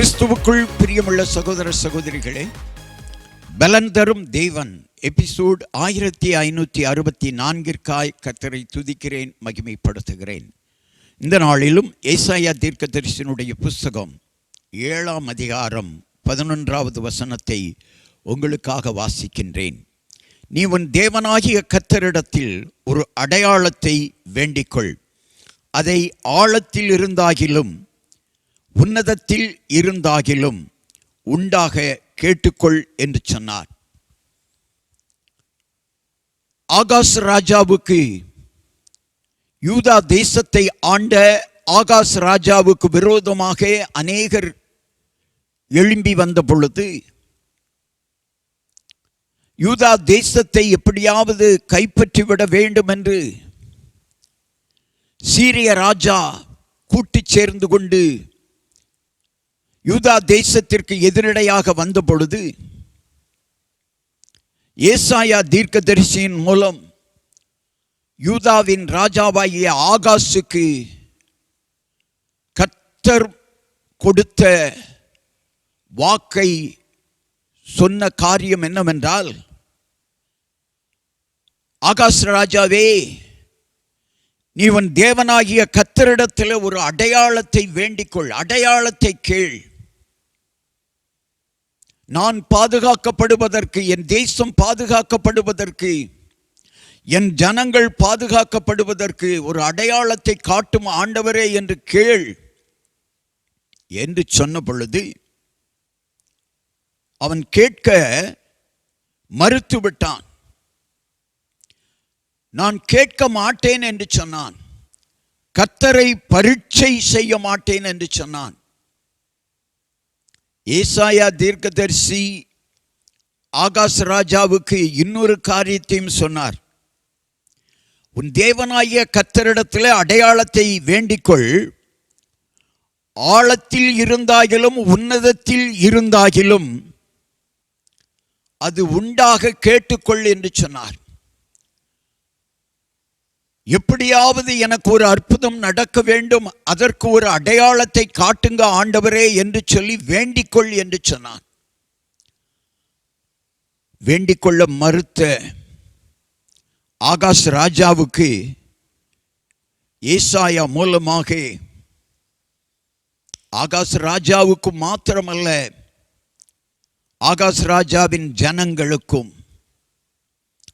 கிறிஸ்துவுக்குள் பிரியமுள்ள சகோதர சகோதரிகளே, பலன் தரும் தேவன் எபிசோட் 1564 கர்த்தரை துதிக்கிறேன், மகிமைப்படுத்துகிறேன். இந்த நாளிலும் ஏசாயா தீர்க்கதரிசியினுடைய புஸ்தகம் 7ஆம் அதிகாரம் 11வது வசனத்தை உங்களுக்காக வாசிக்கின்றேன். நீ உன் தேவனாகிய கர்த்தரிடத்தில் ஒரு அடையாளத்தை வேண்டிக்கொள், அதை ஆழத்தில் இருந்தாகிலும் உன்னதத்தில் இருந்தாகிலும் உண்டாக கேட்டுக்கொள் என்று சொன்னார். ஆகாஸ் ராஜாவுக்கு, யூதா தேசத்தை ஆண்ட ஆகாஸ் ராஜாவுக்கு விரோதமாக அநேகர் எழும்பி வந்த பொழுது, யூதா தேசத்தை எப்படியாவது கைப்பற்றிவிட வேண்டும் என்று சீரிய ராஜா கூட்டிச் சேர்ந்து கொண்டு யூதா தேசத்திற்கு எதிரடையாக வந்த பொழுது, ஏசாயா தீர்க்கதரிசியின் மூலம் யூதாவின் ராஜாவாகிய ஆகாசுக்கு கர்த்தர் கொடுத்த வாக்கை சொன்ன காரியம் என்னவென்றால், ஆகாஸ் ராஜாவே, நீ உன் தேவனாகிய கர்த்தரிடத்தில் ஒரு அடையாளத்தை வேண்டிக்கொள், அடையாளத்தை கேள். நான் பாதுகாக்கப்படுவதற்கு, என் தேசம் பாதுகாக்கப்படுவதற்கு, என் ஜனங்கள் பாதுகாக்கப்படுவதற்கு ஒரு அடையாளத்தை காட்டும் ஆண்டவரே என்று கேள் என்று சொன்ன பொழுது, அவன் கேட்க மறுத்துவிட்டான். நான் கேட்க மாட்டேன் என்று சொன்னான். கர்த்தரை பரீட்சை செய்ய மாட்டேன் என்று சொன்னான். ஏசாயா தீர்க்கதரிசி ஆகாஸ் ராஜாவுக்கு இன்னொரு காரியத்தையும் சொன்னார். உன் தேவனாகிய கர்த்தரிடத்தில் அடையாளத்தை வேண்டிக்கொள், ஆழத்தில் இருந்தாகிலும் உன்னதத்தில் இருந்தாகிலும் அது உண்டாக கேட்டுக்கொள் என்று சொன்னார். எப்படியாவது எனக்கு ஒரு அற்புதம் நடக்க வேண்டும், அதற்கு ஒரு அடையாளத்தை காட்டுங்க ஆண்டவரே என்று சொல்லி வேண்டிக்கொள் என்று சொன்னான். வேண்டிக்கொள்ள மறுத்த ஆகாஸ் ராஜாவுக்கு ஏசாயா மூலமாக, ஆகாஸ் ராஜாவுக்கு மாத்திரமல்ல, ஆகாஸ் ராஜாவின் ஜனங்களுக்கும்,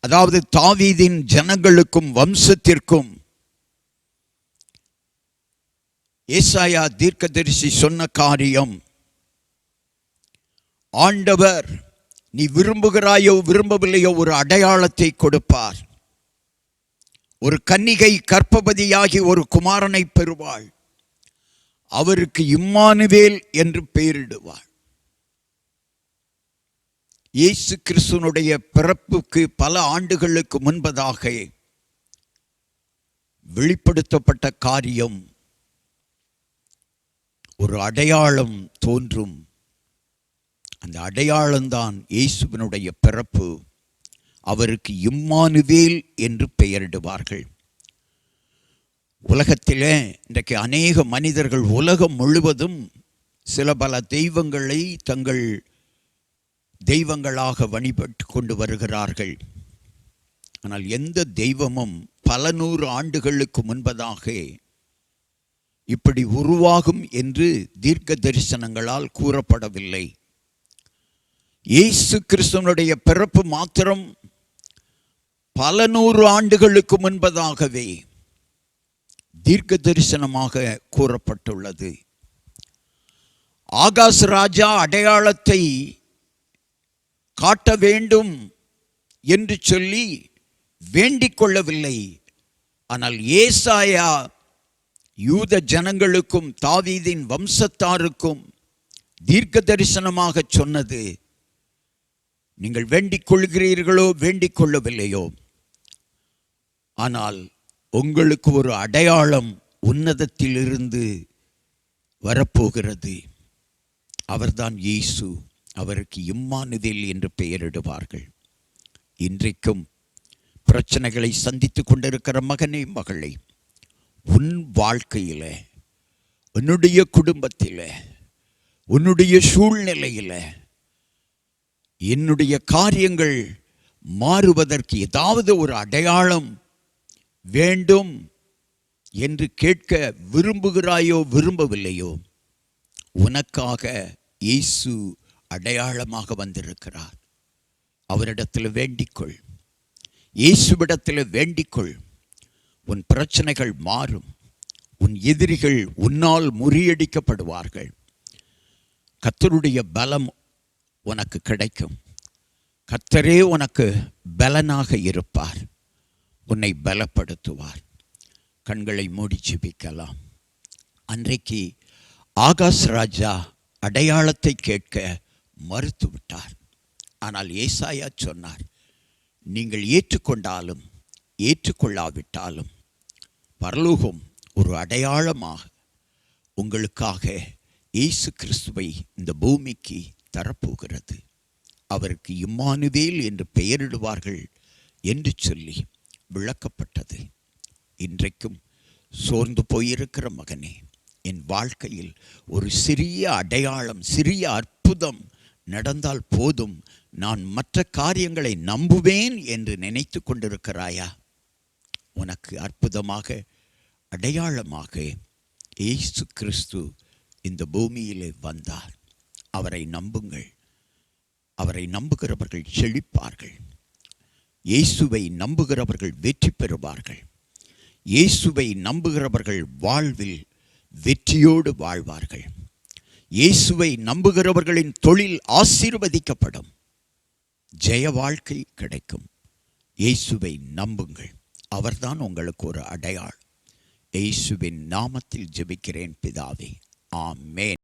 அதாவது தாவீதின் ஜனங்களுக்கும் வம்சத்திற்கும் ஏசாயா தீர்க்கதரிசி சொன்ன காரியம், ஆண்டவர் நீ விரும்புகிறாயோ விரும்பவில்லையோ ஒரு அடையாளத்தை கொடுப்பார். ஒரு கன்னிகை கர்ப்பவதியாகி ஒரு குமாரனை பெறுவாள், அவருக்கு இம்மானுவேல் என்று பெயரிடுவாள். இயேசு கிறிஸ்துவனுடைய பிறப்புக்கு பல ஆண்டுகளுக்கு முன்பதாக வெளிப்படுத்தப்பட்ட காரியம், ஒரு அடையாளம் தோன்றும். அந்த அடையாளம்தான் இயேசுவினுடைய பிறப்பு. அவருக்கு இம்மானுவேல் என்று பெயரிடுவார்கள். உலகத்திலே இன்றைக்கு அநேக மனிதர்கள் உலகம் முழுவதும் சில பல தெய்வங்களை தங்கள் தெய்வங்களாக வழிபட்டு கொண்டு வருகிறார்கள். ஆனால் எந்த தெய்வமும் பல நூறு ஆண்டுகளுக்கு முன்பதாக இப்படி உருவாகும் என்று தீர்க்க தரிசனங்களால் கூறப்படவில்லை. இயேசு கிறிஸ்துவனுடைய பிறப்பு மாத்திரம் பல நூறு ஆண்டுகளுக்கு முன்பதாகவே தீர்க்க தரிசனமாக கூறப்பட்டுள்ளது. ஆகாஸ் ராஜா அடையாளத்தை காட்ட வேண்டும் என்று சொல்லி வேண்டிக் கொள்ளவில்லை. ஆனால் ஏசாயா யூத ஜனங்களுக்கும் தாவீதின் வம்சத்தாருக்கும் தீர்க்க தரிசனமாக சொன்னது, நீங்கள் வேண்டிக் கொள்கிறீர்களோ வேண்டிக் கொள்ளவில்லையோ, ஆனால் உங்களுக்கு ஒரு அடையாளம் உன்னதத்திலிருந்து வரப்போகிறது. அவர்தான் இயேசு. அவருக்கு இம்மானுவேல் என்று பெயரிடுவார்கள். இன்றைக்கும் பிரச்சனைகளை சந்தித்துக் கொண்டிருக்கிற மகனே, மகளே, உன் வாழ்க்கையில், உன்னுடைய குடும்பத்தில் உன்னுடைய சூழ்நிலையில என்னுடைய காரியங்கள் மாறுவதற்கு ஏதாவது ஒரு அடையாளம் வேண்டும் என்று கேட்க விரும்புகிறாயோ விரும்பவில்லையோ, உனக்காக இயேசு அடையாளமாக வந்திருக்கிறார். அவரிடத்தில் வேண்டிக்கொள், இயேசுவிடத்தில் வேண்டிக்கொள். உன் பிரச்சனைகள் மாறும். உன் எதிரிகள் உன்னால் முறியடிக்கப்படுவார்கள். கர்த்தருடைய பலம் உனக்கு கிடைக்கும். கர்த்தரே உனக்கு பலனாக இருப்பார். உன்னை பலப்படுத்துவார். கண்களை மூடி ஜெபிக்கலாம். அன்றைக்கு ஆகாஸ் ராஜா அடையாளத்தை கேட்க மறுத்துவிட்டார். ஆனால் ஏசாயா சொன்னார், நீங்கள் ஏற்றுக்கொண்டாலும் ஏற்றுக்கொள்ளாவிட்டாலும் பரலோகம் ஒரு அடையாளமாக உங்களுக்காக இயேசு கிறிஸ்துவை இந்த பூமிக்கு தரப்போகிறது. அவருக்கு இம்மானுவேல் என்று பெயரிடுவார்கள் என்று சொல்லி விளக்கப்பட்டது. இன்றைக்கும் சோர்ந்து போயிருக்கிற மகனே, என் வாழ்க்கையில் ஒரு சிறிய அடையாளம், சிறிய அற்புதம் நடந்தால் போதும், நான் மற்ற காரியங்களை நம்புவேன் என்று நினைத்து கொண்டிருக்கிறாயா? உனக்கு அற்புதமாக, அடையாளமாக இயேசு கிறிஸ்து இந்த பூமியிலே வந்தார். அவரை நம்புங்கள். அவரை நம்புகிறவர்கள் செழிப்பார்கள். இயேசுவை நம்புகிறவர்கள் வெற்றி பெறுவார்கள். இயேசுவை நம்புகிறவர்கள் வாழ்வில் வெற்றியோடு வாழ்வார்கள். இயேசுவை நம்புகிறவர்களின் தொழில் ஆசீர்வதிக்கப்படும். ஜெய வாழ்க்கை கிடைக்கும். இயேசுவை நம்புங்கள். அவர்தான் உங்களுக்கு ஒரு அடையாளம். இயேசுவின் நாமத்தில் ஜெபிக்கிறேன் பிதாவே, ஆமென்.